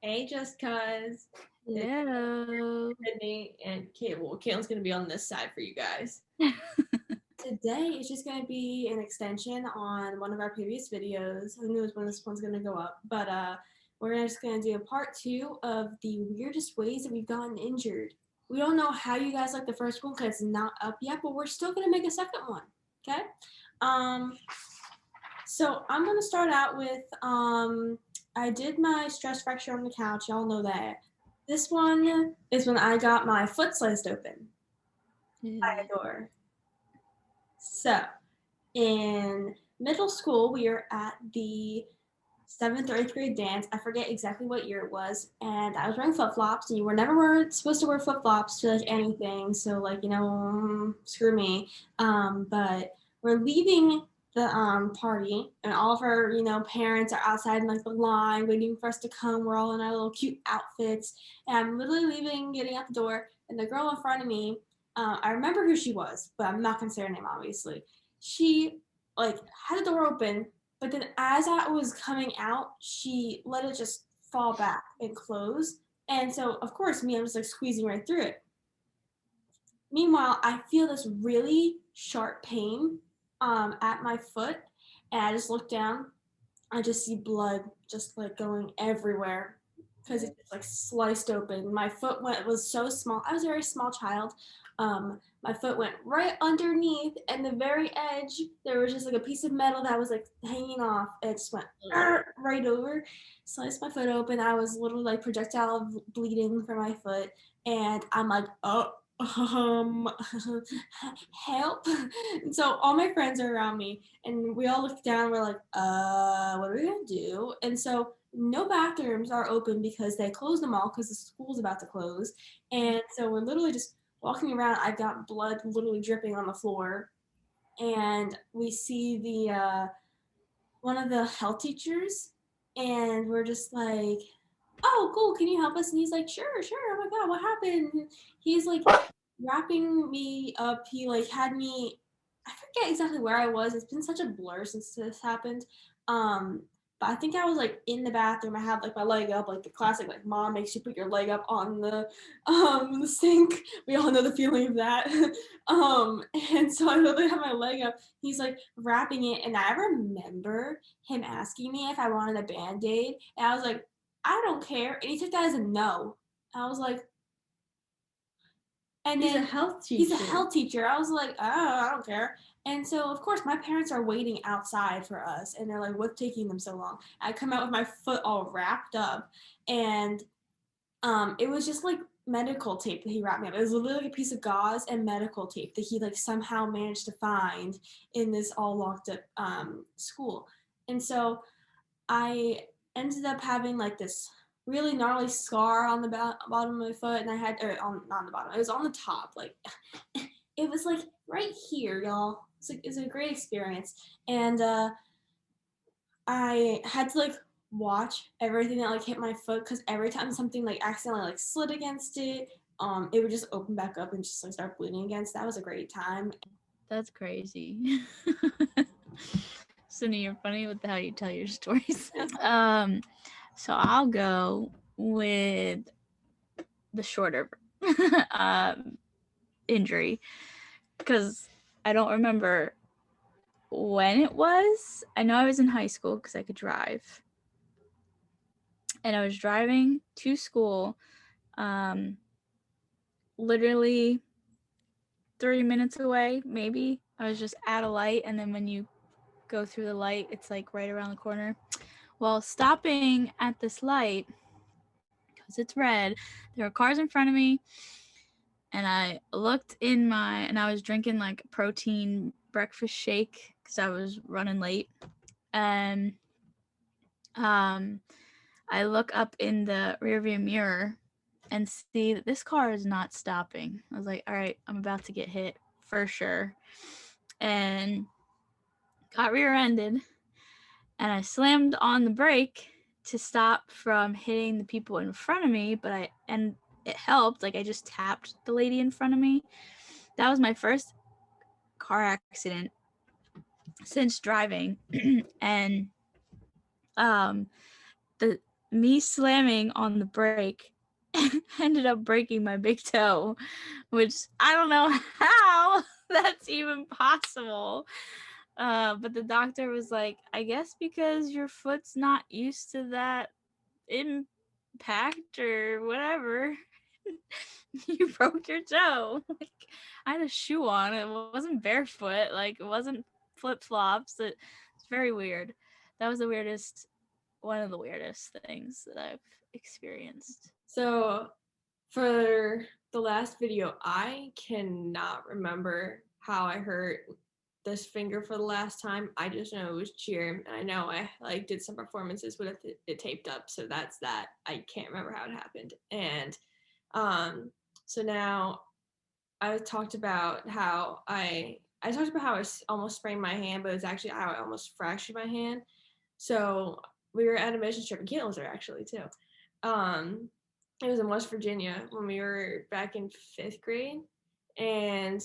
Hey, just cuz. Hello. Sydney and Kate. Well, Caitlin's going to be on this side for you guys. Today is just going to be an extension on one of our previous videos. Who knows when this one's going to go up? But we're just going to do a part 2 of the weirdest ways that we've gotten injured. We don't know how you guys like the first one because it's not up yet, but we're still going to make a second one. Okay? So I'm going to start out with I did my stress fracture on the couch. Y'all know that. This one is when I got my foot sliced open by a door. So in middle school, we were at the 7th or 8th grade dance. I forget exactly what year it was. And I was wearing flip flops, and you were never supposed to wear flip flops to like anything. So, like, screw me. But we're leaving the party, and all of our parents are outside in like the line waiting for us to come. We're all in our little cute outfits, and I'm literally leaving, getting out the door, and the girl in front of me, I remember who she was, but I'm not gonna say her name obviously. She like had the door open, but then as I was coming out, she let it just fall back and close. And so of course me, I'm just like squeezing right through it. Meanwhile, I feel this really sharp pain at my foot, and I just look down. I just see blood just like going everywhere because it just like sliced open. My foot was so small. I was a very small child. My foot went right underneath, and the very edge there was just like a piece of metal that was like hanging off. It just went right over, sliced my foot open. I was literally like projectile bleeding from my foot, and I'm like, oh. Help. And so all my friends are around me, and we all look down. We're like, what are we gonna do? And so no bathrooms are open because they closed them all because the school's about to close. And so we're literally just walking around. I've got blood literally dripping on the floor, and we see the one of the health teachers, and we're just like, oh, cool, can you help us? And he's like, sure, sure. Oh my god, what happened? He's like wrapping me up. He like had me, I forget exactly where I was. It's been such a blur since this happened. But I think I was like in the bathroom. I had like my leg up, like the classic like mom makes you put your leg up on the sink. We all know the feeling of that. And so I literally had my leg up. He's like wrapping it, and I remember him asking me if I wanted a band-aid, and I was like, I don't care. And he took that as a no. I was like, and He's a then health he's a teacher. health teacher. I was like, oh, I don't care. And so, of course, my parents are waiting outside for us, and they're like, what's taking them so long? I come out with my foot all wrapped up, and it was just like medical tape that he wrapped me up. It was literally like a piece of gauze and medical tape that he like somehow managed to find in this all locked up school. And so I ended up having like this really gnarly scar on the bottom of my foot, and I had, or on not on the bottom, it was on the top, like it was like right here, y'all. It's a great experience, and I had to like watch everything that like hit my foot because every time something like accidentally like slid against it, it would just open back up and just like start bleeding again. So that was a great time. That's crazy. Sydney, you're funny with how you tell your stories. So I'll go with the shorter injury because I don't remember when it was. I know I was in high school because I could drive, and I was driving to school, literally 3 minutes away, maybe. I was just at a light, and then when you go through the light, it's like right around the corner. Well, stopping at this light, because it's red, there were cars in front of me, and I looked and I was drinking like a protein breakfast shake because I was running late. And I look up in the rearview mirror and see that this car is not stopping. I was like, all right, I'm about to get hit for sure. And got rear-ended, and I slammed on the brake to stop from hitting the people in front of me, and it helped. Like, I just tapped the lady in front of me. That was my first car accident since driving. And the me slamming on the brake ended up breaking my big toe, which I don't know how that's even possible. But the doctor was like, I guess because your foot's not used to that impact or whatever. You broke your toe. Like, I had a shoe on. It wasn't barefoot. Like, it wasn't flip-flops. It's very weird. That was one of the weirdest things that I've experienced. So for the last video, I cannot remember how I hurt this finger for the last time. I just know it was cheer, and I know I like did some performances with it taped up, so that's that. I can't remember how it happened. And so now I talked about how I talked about how I almost sprained my hand, but it's actually how I almost fractured my hand. So we were at a mission trip, and Caitlin was there actually too. It was in West Virginia when we were back in 5th grade, and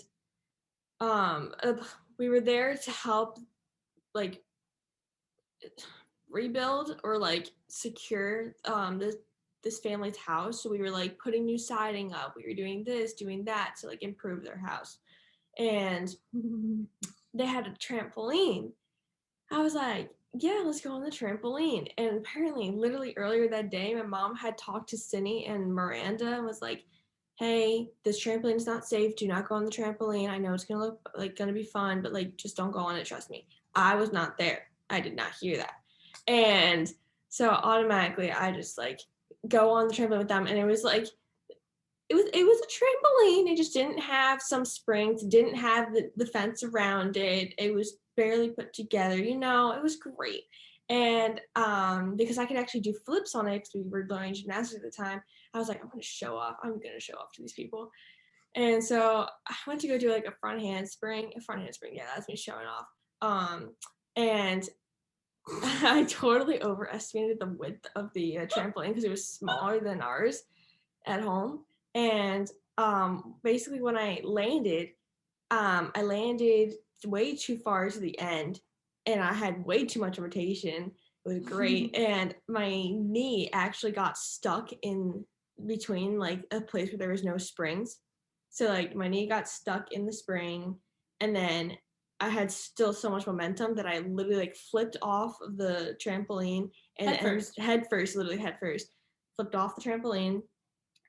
we were there to help like rebuild or like secure this family's house. So we were like putting new siding up. We were doing this, doing that to like improve their house, and they had a trampoline. I was like, yeah, let's go on the trampoline. And apparently, literally earlier that day, my mom had talked to Cindy and Miranda and was like, hey, this trampoline is not safe. Do not go on the trampoline. I know it's gonna look like gonna be fun, but like just don't go on it, trust me. I was not there. I did not hear that. And so automatically I just like go on the trampoline with them, and it was like it was a trampoline. It just didn't have some springs, didn't have the fence around it. It was barely put together, it was great. And because I could actually do flips on it because we were learning gymnastics at the time, I was like, I'm gonna show off to these people. And so I went to go do like a front handspring, yeah, that's me showing off. And I totally overestimated the width of the trampoline because it was smaller than ours at home. And basically when I landed way too far to the end, and I had way too much rotation. It was great. And my knee actually got stuck in between like a place where there was no springs. So like my knee got stuck in the spring, and then I had still so much momentum that I literally like flipped off of the trampoline and head first, flipped off the trampoline.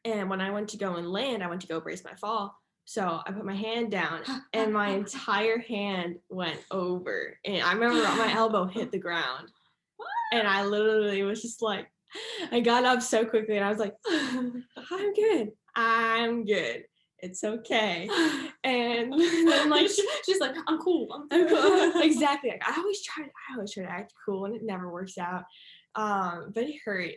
And when I went to go and land, I went to go brace my fall. So I put my hand down, and my entire hand went over. And I remember my elbow hit the ground. And I literally was just like, I got up so quickly, and I was like, I'm good. It's okay. And then like she's like, I'm cool. Exactly. Like, I always try to act cool, and it never works out. But it hurt.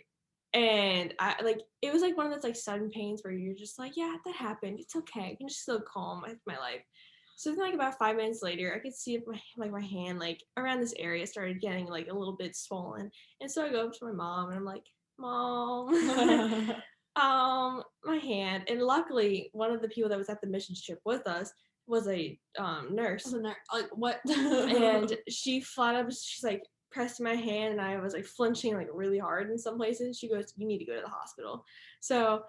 And I like it was like one of those like sudden pains where you're just like, yeah, that happened. It's okay. I can just still calm my life. So then like about 5 minutes later, I could see if my hand like around this area started getting like a little bit swollen. And so I go up to my mom and I'm like, Mom, my hand. And luckily one of the people that was at the mission trip with us was a nurse. Like what? And she flat up, she's like pressed my hand, and I was like flinching like really hard in some places. She goes, you need to go to the hospital. So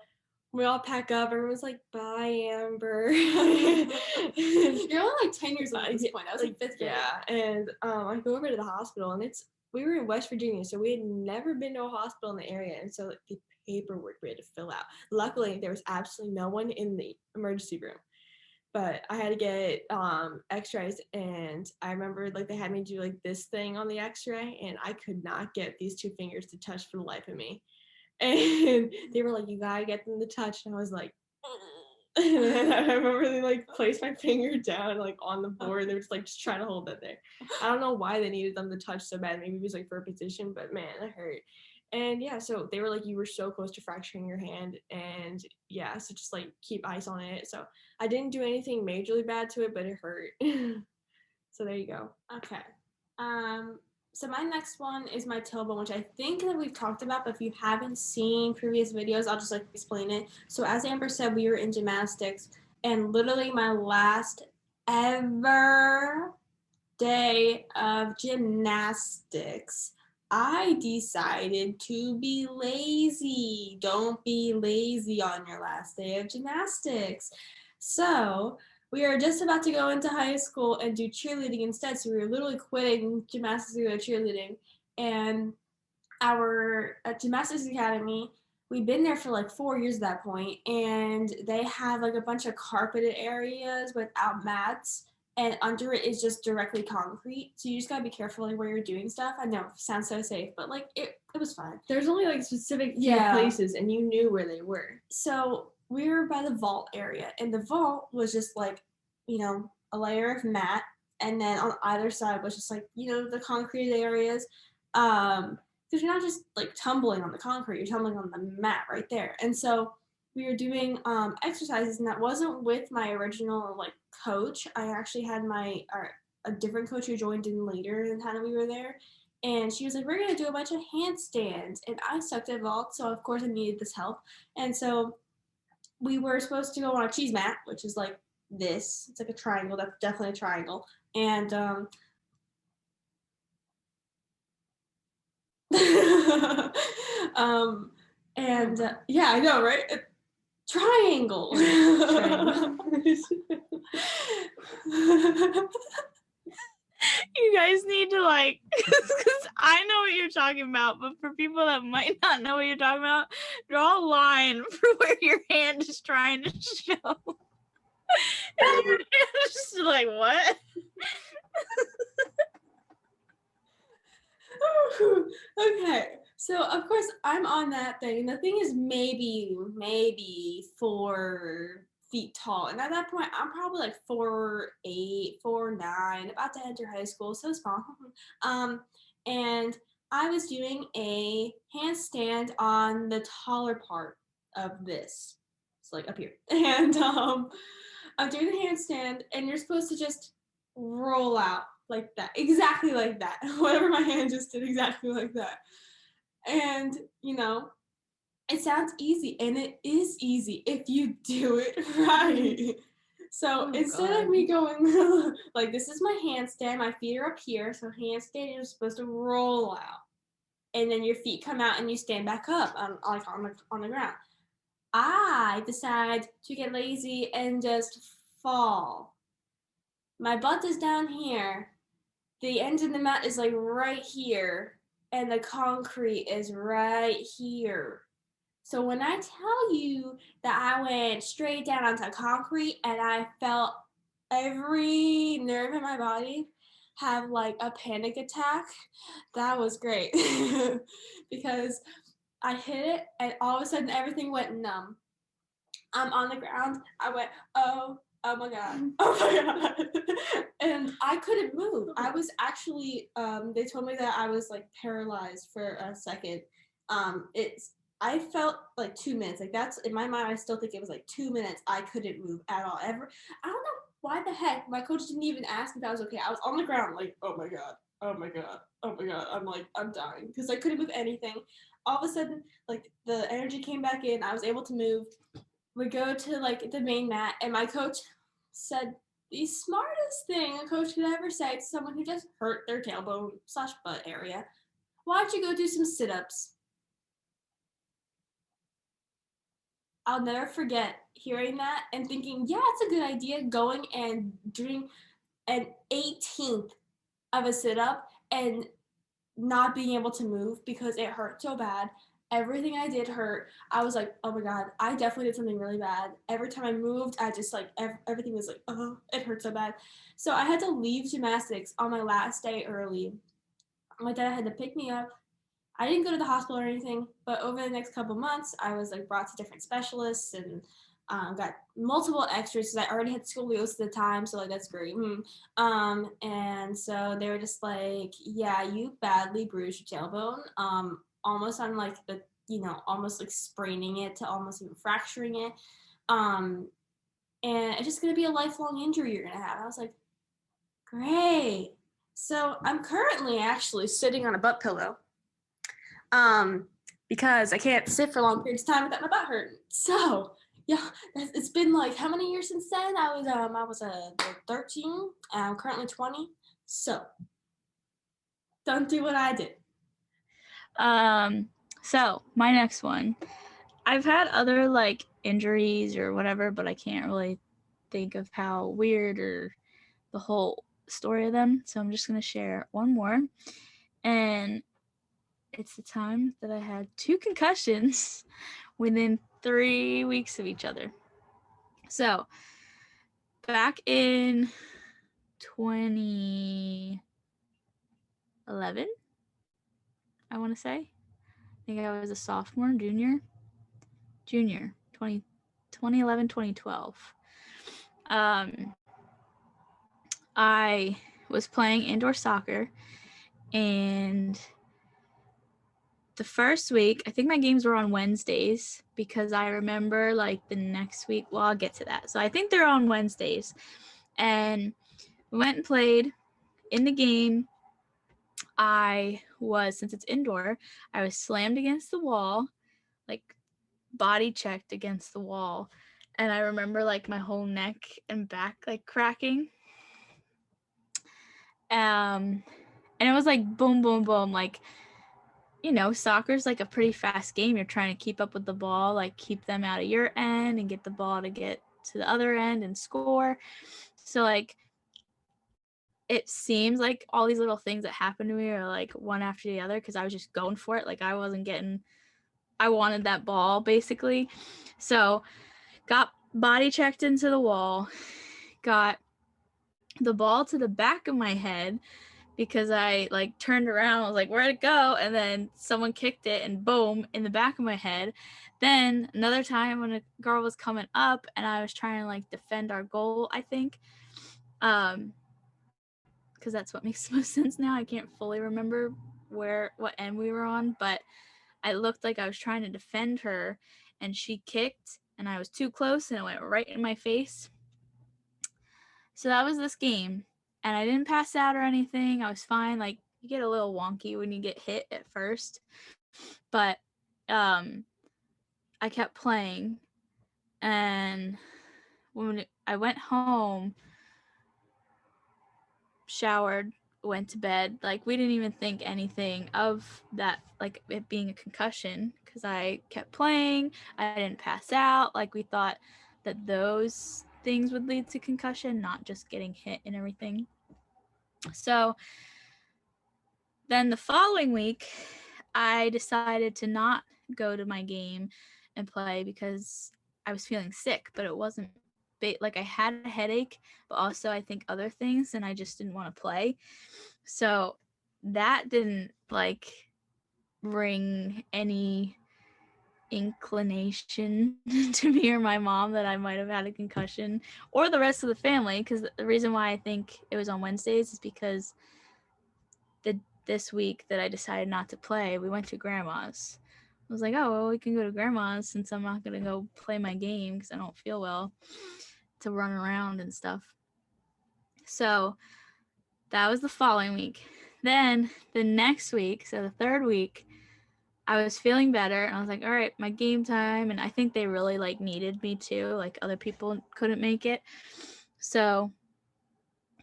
we all pack up. Everyone's like, bye, Amber. You're only like 10 years old at this point. I was like 5th grade. Yeah. And I go over to the hospital, and we were in West Virginia, so we had never been to a hospital in the area. And so like, the paperwork we had to fill out. Luckily, there was absolutely no one in the emergency room. But I had to get x-rays, and I remember like they had me do like this thing on the x-ray, and I could not get these two fingers to touch for the life of me. And they were like, you gotta get them to touch. And I was like, and I remember they like placed my finger down like on the board. They were just trying to hold that there. I don't know why they needed them to touch so bad. Maybe it was like for a position, but man, it hurt. And yeah, so they were like, you were so close to fracturing your hand, and yeah, so just like keep ice on it. So I didn't do anything majorly bad to it, but it hurt. So there you go. Okay. So my next one is my tailbone, which I think that we've talked about, but if you haven't seen previous videos, I'll just like explain it. So as Amber said, we were in gymnastics, and literally my last ever day of gymnastics, I decided to be lazy. Don't be lazy on your last day of gymnastics. So we were just about to go into high school and do cheerleading instead. So we were literally quitting gymnastics to go to cheerleading. And our gymnastics academy, we've been there for like 4 years at that point, and they have like a bunch of carpeted areas without mats, and under it is just directly concrete. So you just gotta be careful like where you're doing stuff. I know it sounds so safe, but like it was fine. There's only like specific few places, and you knew where they were. So we were by the vault area, and the vault was just like, a layer of mat, and then on either side was just like, the concrete areas. Because you're not just like tumbling on the concrete, you're tumbling on the mat right there. And so we were doing exercises, and that wasn't with my original like coach. I actually had a different coach who joined in later in the time that we were there, and she was like, we're gonna do a bunch of handstands, and I sucked at vault, so of course I needed this help. And so we were supposed to go on a cheese mat, which is like this. It's like a triangle. That's definitely a triangle. And yeah, I know, right? Triangle. You guys need to like, because I know what you're talking about, but for people that might not know what you're talking about, draw a line for where your hand is trying to show. And you're just like, what? Okay, so of course I'm on that thing, and the thing is maybe 4 feet tall, and at that point I'm probably like 4'8", 4'9", about to enter high school, so small. And I was doing a handstand on the taller part of this. It's like up here, and I'm doing the handstand, and you're supposed to just roll out like that, exactly like that. Whatever my hand just did, exactly like that. And it sounds easy, and it is easy if you do it right. So instead of me going like, this is my handstand, my feet are up here, so handstand, you're supposed to roll out, and then your feet come out and you stand back up on the ground. I decide to get lazy and just fall. My butt is down here. The end of the mat is like right here, and the concrete is right here. So when I tell you that I went straight down onto concrete and I felt every nerve in my body have like a panic attack, that was great. Because I hit it, and all of a sudden everything went numb. I'm on the ground. I went, oh my God, oh my God. And I couldn't move. I was actually, they told me that I was like paralyzed for a second. I felt like 2 minutes. Like that's, in my mind, I still think it was like 2 minutes. I couldn't move at all. I don't know why the heck. My coach didn't even ask if I was okay. I was on the ground like, oh my God, oh my God, oh my God. I'm like, I'm dying because I couldn't move anything. All of a sudden, like the energy came back in. I was able to move. We go to like the main mat, and my coach said the smartest thing a coach could ever say to someone who just hurt their tailbone/butt area. Why don't you go do some sit-ups? I'll never forget hearing that and thinking, yeah, it's a good idea, going and doing an 18th of a sit-up and not being able to move because it hurt so bad. Everything I did hurt. I was like, oh my God, I definitely did something really bad. Every time I moved, I just like, everything was like, oh, it hurt so bad. So I had to leave gymnastics on my last day early. My dad had to pick me up. I didn't go to the hospital or anything, but over the next couple months, I was like brought to different specialists and got multiple x-rays because I already had scoliosis at the time, so like that's great. And so they were just like, yeah, you badly bruised your tailbone, almost on like the, almost like spraining it to almost even fracturing it. And it's just gonna be a lifelong injury you're gonna have. I was like, great. So I'm currently actually sitting on a butt pillow. Because I can't sit for long periods of time without my butt hurting. So yeah, it's been like how many years since then? I was 13, and I'm currently 20. So don't do what I did. So my next one, I've had other like injuries or whatever, but I can't really think of how weird or the whole story of them. So I'm just going to share one more. And it's the time that I had 2 concussions within 3 weeks of each other. So back in 2011, I want to say. I think I was a sophomore, junior, 2011, 2012. I was playing indoor soccer, and the first week, I think my games were on Wednesdays because I remember like the next week, well, I'll get to that. So I think they're on Wednesdays. And we went and played. In the game, since it's indoor, I was slammed against the wall, like body checked against the wall. And I remember like my whole neck and back like cracking. And it was like boom, boom, boom. Like, you know, soccer's like a pretty fast game. You're trying to keep up with the ball, like keep them out of your end and get the ball to get to the other end and score. So like it seems like all these little things that happened to me are like one after the other because I was just going for it. Like I wanted that ball basically. So got body checked into the wall, got the ball to the back of my head because I like turned around, I was like, where'd it go? And then someone kicked it and boom, in the back of my head. Then another time when a girl was coming up and I was trying to like defend our goal, I think. Because that's what makes the most sense now. I can't fully remember what end we were on, but I looked like I was trying to defend her and she kicked and I was too close and it went right in my face. So that was this game. And I didn't pass out or anything. I was fine. Like you get a little wonky when you get hit at first. But I kept playing. And when I went home, showered, went to bed, like we didn't even think anything of that, like it being a concussion, because I kept playing. I didn't pass out. Like we thought that those things would lead to concussion, not just getting hit and everything. So then the following week, I decided to not go to my game and play because I was feeling sick, but it wasn't like I had a headache, but also I think other things, and I just didn't want to play. So that didn't like bring any inclination to me or my mom that I might have had a concussion, or the rest of the family, because the reason why I think it was on Wednesdays is because this week that I decided not to play, we went to grandma's. I was like, oh, well, we can go to grandma's since I'm not going to go play my game because I don't feel well, to run around and stuff. So that was the following week. Then the next week, so the third week, I was feeling better and I was like, all right, my game time. And I think they really like needed me too. Like other people couldn't make it. So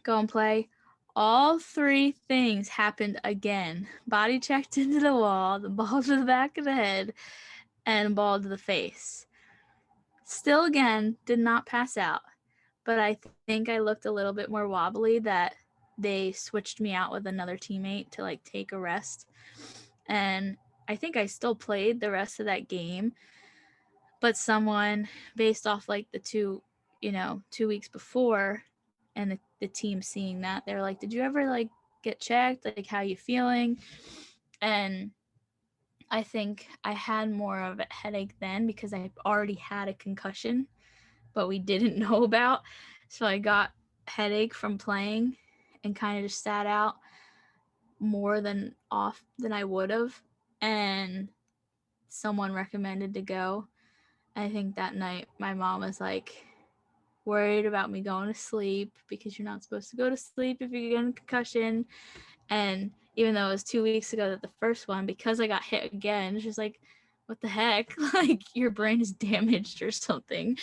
go and play. All 3 things happened again. Body checked into the wall, the ball to the back of the head, and ball to the face. Still again, did not pass out. But I think I looked a little bit more wobbly that they switched me out with another teammate to like take a rest. And I think I still played the rest of that game. But someone, based off like the 2 weeks before, and the team seeing that, they were like, did you ever like get checked? Like, how you feeling? And I think I had more of a headache then because I already had a concussion, but we didn't know about. So I got headache from playing and kind of just sat out more than I would have. And someone recommended to go. I think that night my mom was like worried about me going to sleep because you're not supposed to go to sleep if you get a concussion. And even though it was 2 weeks ago that the first one, because I got hit again, she's like, what the heck? Like your brain is damaged or something.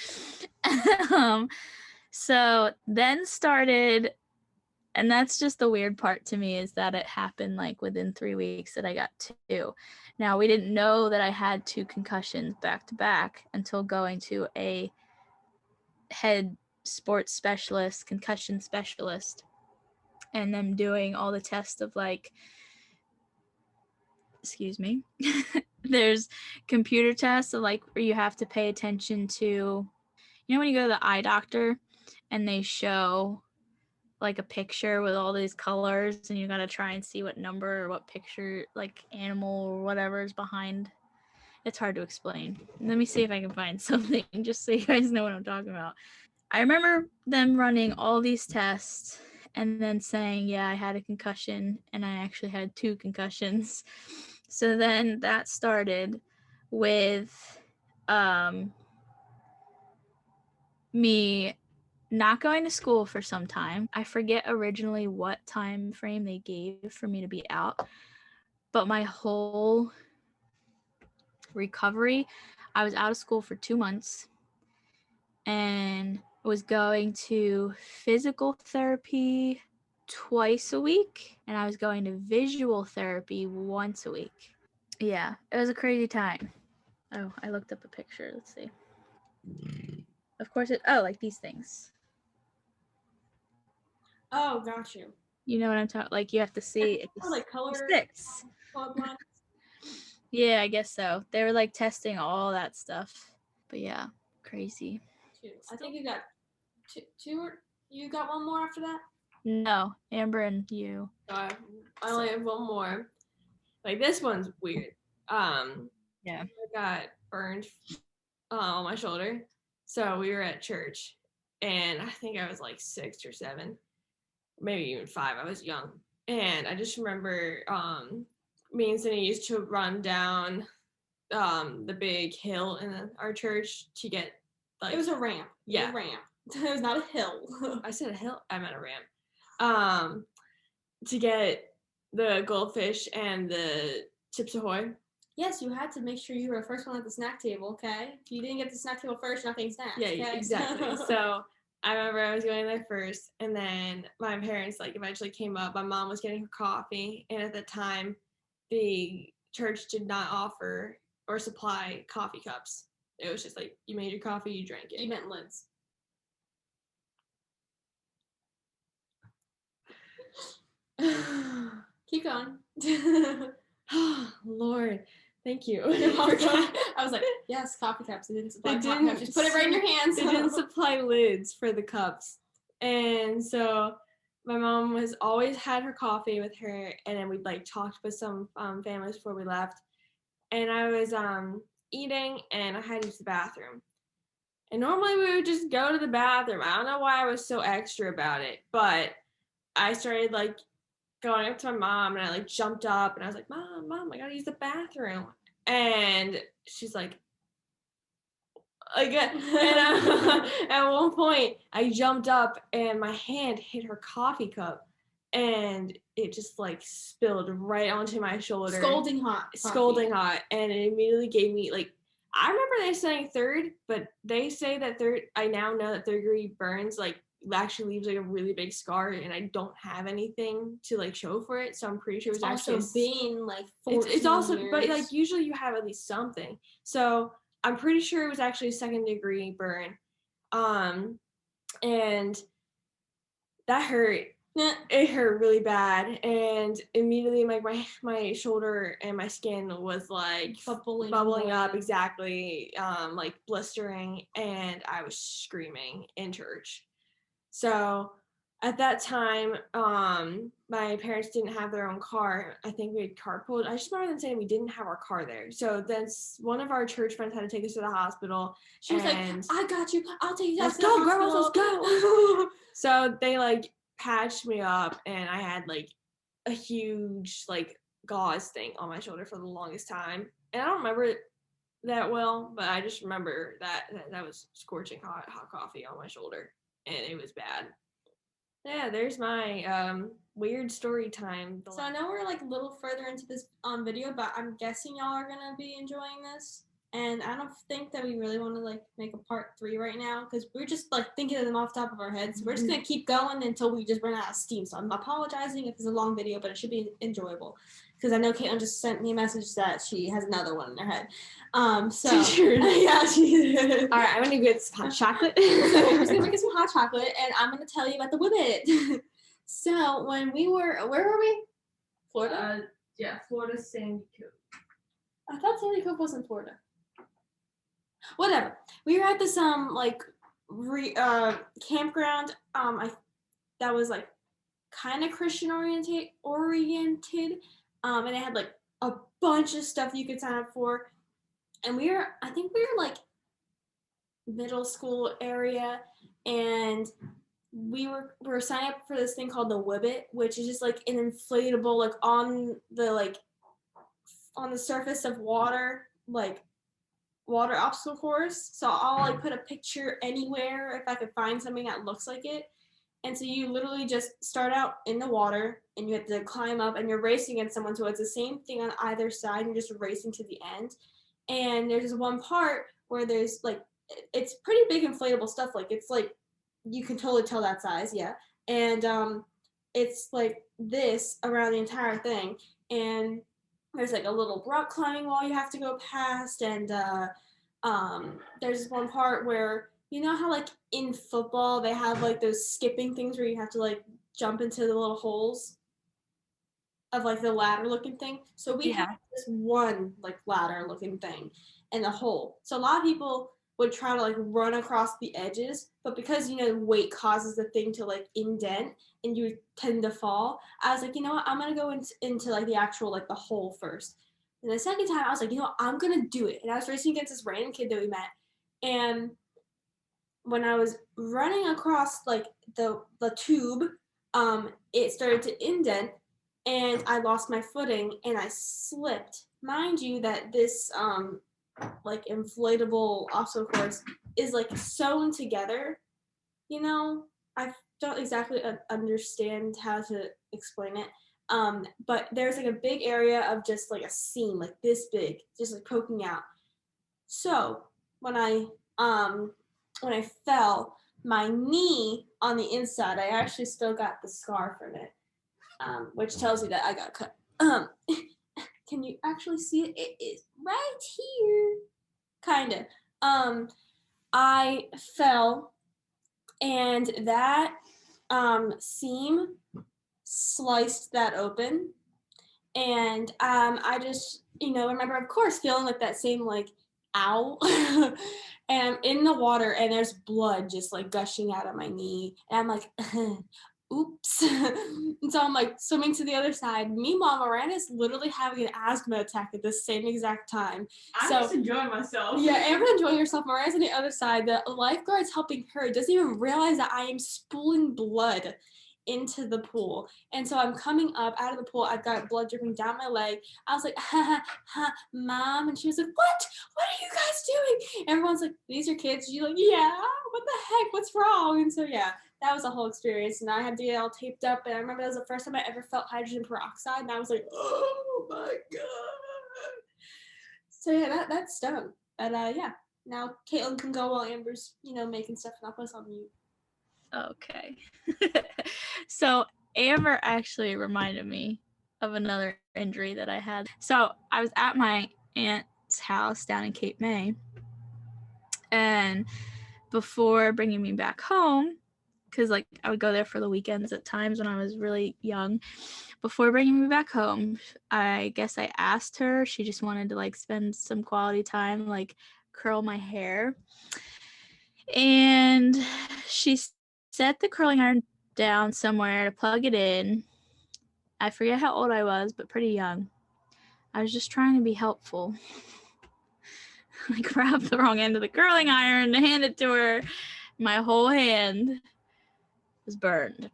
So then started And that's just the weird part to me, is that it happened like within 3 weeks that I got 2. Now, we didn't know that I had 2 concussions back to back until going to a head sports specialist, concussion specialist, and them doing all the tests of like, excuse me, there's computer tests of like where you have to pay attention to, you know, when you go to the eye doctor and they show like a picture with all these colors and you got to try and see what number or what picture, like animal or whatever is behind. It's hard to explain. Let me see if I can find something just so you guys know what I'm talking about. I remember them running all these tests and then saying, yeah, I had a concussion, and I actually had 2 concussions. So then that started with me not going to school for some time. I forget originally what time frame they gave for me to be out, but my whole recovery, I was out of school for 2 months and was going to physical therapy twice a week, and I was going to visual therapy once a week. Yeah, it was a crazy time. Oh, I looked up a picture. Let's see. Of course like these things. Oh, got you. You know what I'm talking, like you have to see if Oh, like color sticks. colorblind. Yeah, I guess so. They were like testing all that stuff. But yeah, crazy. 2. I think you got two or you got one more after that? No, Amber and you. I only have one more. Like, this one's weird. Yeah. I got burned on my shoulder. So we were at church, and I think I was like 6 or 7, maybe even 5. I was young. And I just remember me and Cindy used to run down the big hill in our church to get, like, It was a ramp. Yeah. It was a ramp. It was not a hill. I said a hill. I meant a ramp. To get the goldfish and the Chips Ahoy. Yes, you had to make sure you were the first one at the snack table, okay? If you didn't get the snack table first, nothing snacks. Yeah, okay? exactly. So I remember I was going there first, and then my parents like eventually came up. My mom was getting her coffee, and at the time, the church did not offer or supply coffee cups. It was just like, you made your coffee, you drank it. You meant lids. Keep going. Lord, thank you. I was like, yes, coffee cups. They didn't supply coffee cups. Just put it right in your hands. They didn't supply lids for the cups. And so my mom has always had her coffee with her, and then we'd like talked with some families before we left. And I was eating, and I had to use the bathroom. And normally we would just go to the bathroom. I don't know why I was so extra about it, but I started like going up to my mom, and I like jumped up, and I was like, Mom, I gotta use the bathroom. And she's like, again. And at one point, I jumped up, and my hand hit her coffee cup, and it just like spilled right onto my shoulder. Scalding hot. And it immediately gave me like, I remember they saying third, but they say that third. I now know that third-degree burns like actually leaves like a really big scar, and I don't have anything to like show for it, so I'm pretty sure it was also actually been like 14 it's also years. But like usually you have at least something, so I'm pretty sure it was actually a 2nd-degree burn. And that hurt. It hurt really bad, and immediately like my shoulder and my skin was like bubbling up, exactly, like blistering, and I was screaming in church. So at that time, my parents didn't have their own car. I think we had carpooled. I just remember them saying we didn't have our car there. So then one of our church friends had to take us to the hospital. She was like, I got you. I'll take you guys to the the girls, hospital. let's go. So they like patched me up, and I had like a huge like gauze thing on my shoulder for the longest time. And I don't remember it that well, but I just remember that was scorching hot coffee on my shoulder, and it was bad. Yeah, there's my weird story time. So I know we're like a little further into this video, but I'm guessing y'all are gonna be enjoying this. And I don't think that we really want to like make a part 3 right now because we're just like thinking of them off the top of our heads. So we're just gonna keep going until we just run out of steam. So I'm apologizing if it's a long video, but it should be enjoyable because I know Caitlin just sent me a message that she has another one in her head. So yeah, she did. All right, I'm gonna get some hot chocolate. I'm just gonna make us some hot chocolate, and I'm gonna tell you about the Whippet. So when we were, where were we? Florida. Yeah, Florida Sandy Cove. I thought Sandy Cove was in Florida. Whatever. We were at this campground. That was like kind of Christian oriented. And they had like a bunch of stuff you could sign up for. And I think we were like middle school area, and we were signing up for this thing called the Whippet, which is just like an inflatable, like on the surface of water, like water obstacle course. So I'll like put a picture anywhere if I could find something that looks like it. And so you literally just start out in the water and you have to climb up and you're racing against someone. So it's the same thing on either side. You're just racing to the end. And there's this one part where there's like, it's pretty big inflatable stuff. Like it's like, you can totally tell that size. Yeah. And it's like this around the entire thing. And there's like a little rock climbing wall you have to go past, and there's one part where you know how like in football they have like those skipping things where you have to like jump into the little holes of like the ladder looking thing. So we have this one like ladder looking thing and the hole. So a lot of people would try to like run across the edges, but because you know weight causes the thing to like indent and you tend to fall, I was like, you know what, I'm gonna go into like the actual like the hole first. And the second time I was like, you know what, I'm gonna do it. And I was racing against this random kid that we met. And when I was running across like the tube, it started to indent and I lost my footing and I slipped. Mind you that this like inflatable obstacle course is like sewn together. You know, I don't exactly understand how to explain it. But there's like a big area of just like a seam, like this big, just like poking out. So when I fell, my knee on the inside, I actually still got the scar from it, which tells you that I got cut. Can you actually see it? It is right here, kind of. I fell, and that seam sliced that open, and I just remember, of course, feeling like that same like ow. And I'm in the water and there's blood just like gushing out of my knee, and I'm like oops. And so I'm like swimming to the other side. Meanwhile, Miranda's literally having an asthma attack at the same exact time. I'm just enjoying myself. Yeah, everyone's enjoying herself. Miranda's on the other side. The lifeguard's helping her, doesn't even realize that I am spooling blood into the pool. And so I'm coming up out of the pool. I've got blood dripping down my leg. I was like, ha ha ha, Mom. And she was like, what are you guys doing? Everyone's like, these are kids. She's like, yeah, what the heck, what's wrong? And so yeah, that was a whole experience. And I had to get all taped up. And I remember that was the first time I ever felt hydrogen peroxide. And I was like, oh my God. So yeah, that stung. But yeah, now Caitlin can go while Amber's, making stuff, and I'll put us on mute. Okay. So Amber actually reminded me of another injury that I had. So I was at my aunt's house down in Cape May, and before bringing me back home, because like I would go there for the weekends at times when I was really young, before bringing me back home, I guess I asked her, she just wanted to like spend some quality time, like curl my hair, and she set the curling iron down somewhere to plug it in. I forget how old I was, but pretty young. I was just trying to be helpful. I grabbed the wrong end of the curling iron and handed it to her. My whole hand was burned.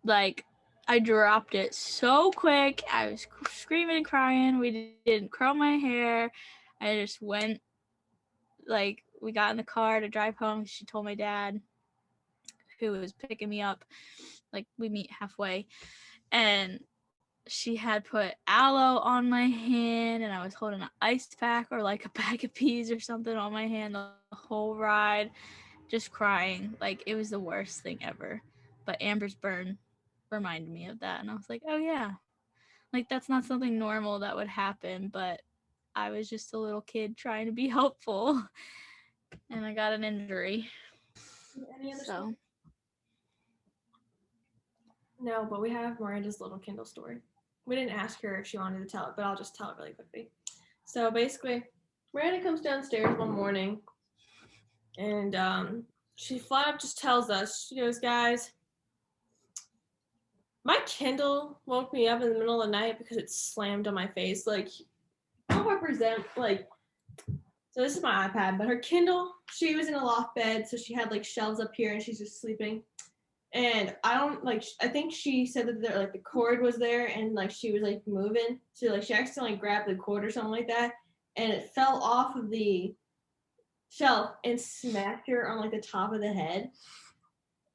Like, I dropped it so quick. I was screaming and crying. We didn't curl my hair. I just went, like, we got in the car to drive home. She told my dad, who was picking me up, like, we meet halfway. And she had put aloe on my hand, and I was holding an ice pack or like a bag of peas or something on my hand the whole ride, just crying. Like, it was the worst thing ever. But Amber's burn reminded me of that, and I was like, oh yeah, like that's not something normal that would happen, but I was just a little kid trying to be helpful, and I got an injury. Any other So story? No, but we have Miranda's little Kindle story. We didn't ask her if she wanted to tell it, but I'll just tell it really quickly. So basically, Miranda comes downstairs one morning, and she flat up just tells us, she goes, guys, my Kindle woke me up in the middle of the night because it slammed on my face. Like, I'll represent, like, so this is my iPad, but her Kindle, she was in a loft bed, so she had like shelves up here and she's just sleeping. And I think she said that there, like the cord was there and like she was like moving. So like she accidentally grabbed the cord or something like that. And it fell off of the shelf and smacked her on like the top of the head.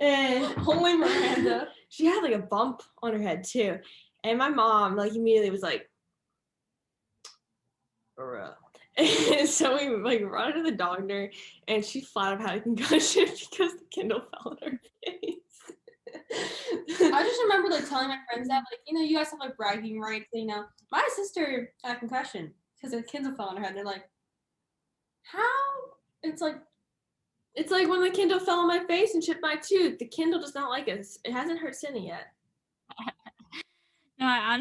And Holy Miranda. She had like a bump on her head too. And my mom like immediately was like, bruh. And so we like brought her to the doctor and she flat up had a concussion because the Kindle fell on her face. I just remember like telling my friends that, like, you guys have like bragging rights, my sister had a concussion because her Kindle fell on her head. They're like, how? It's like when the Kindle fell on my face and chipped my tooth. The Kindle does not like us. It hasn't hurt Cindy yet. No,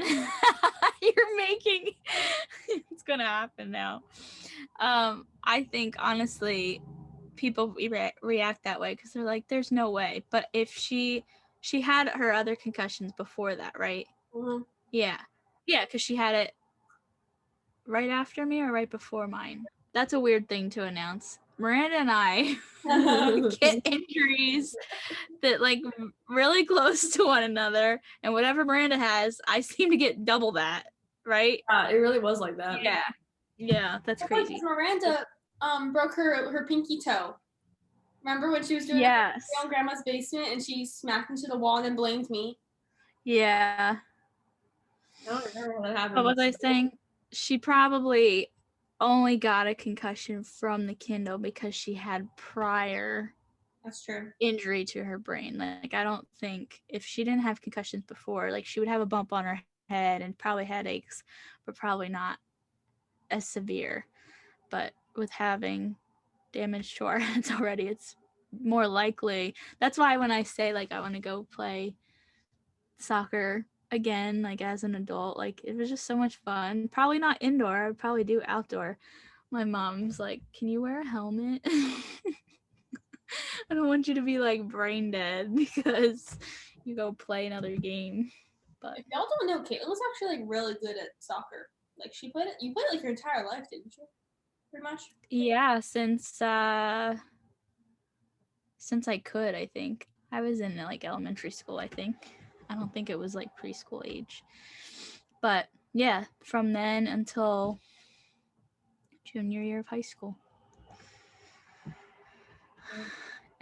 you're making it's gonna happen now. I think honestly, people react that way because they're like, "There's no way." But if she had her other concussions before that, right? Mm-hmm. Yeah, because she had it right after me or right before mine. That's a weird thing to announce. Miranda and I get injuries that like really close to one another, and whatever Miranda has, I seem to get double that, right? It really was like that. Yeah, that's crazy. Miranda broke her pinky toe. Remember when she was doing yes in grandma's basement and she smacked into the wall and then blamed me? Yeah. I don't remember what happened. What was I saying? She probably only got a concussion from the Kindle because she had prior That's true. injury to her brain. Like, I don't think if she didn't have concussions before, like she would have a bump on her head and probably headaches, but probably not as severe. But with having damage to our heads already, it's more likely. That's why when I say like I want to go play soccer again, like as an adult, like it was just so much fun. Probably not indoor, I would probably do outdoor. My mom's like, can you wear a helmet? I don't want you to be like brain dead because you go play another game. But if y'all don't know, Caitlin was actually like really good at soccer. Like you played like your entire life, didn't you? Pretty much. Yeah, since I could, I think. I was in like elementary school, I think. I don't think it was like preschool age. But yeah, from then until junior year of high school.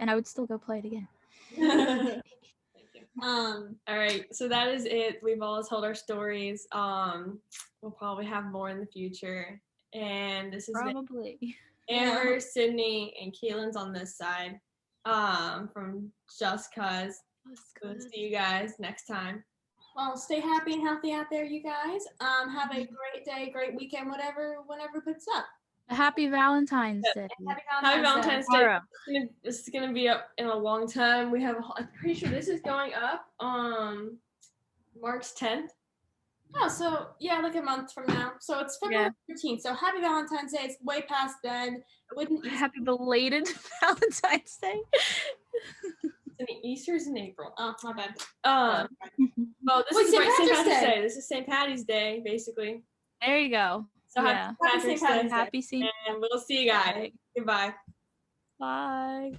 And I would still go play it again. All right, so that is it. We've all told our stories. We'll probably have more in the future. And this is probably Amber, Sydney, and Keelan's on this side. From Just Cuz. We'll see you guys next time. Well, stay happy and healthy out there, you guys. Have a great day, great weekend, whenever puts up. Happy Valentine's Day. Happy Valentine's Day. This is gonna be up in a long time. I'm pretty sure this is going up March 10th. Oh, so yeah, like a month from now. So it's February 13th. So happy Valentine's Day. It's way past then. Happy belated Valentine's Day. Easter's in April. Oh, my bad. Well, this is St. Patrick's Day. This is St. Patty's Day, basically. There you go. So happy St. Patty's Day. Happy St. And we'll see you guys. Goodbye. Bye.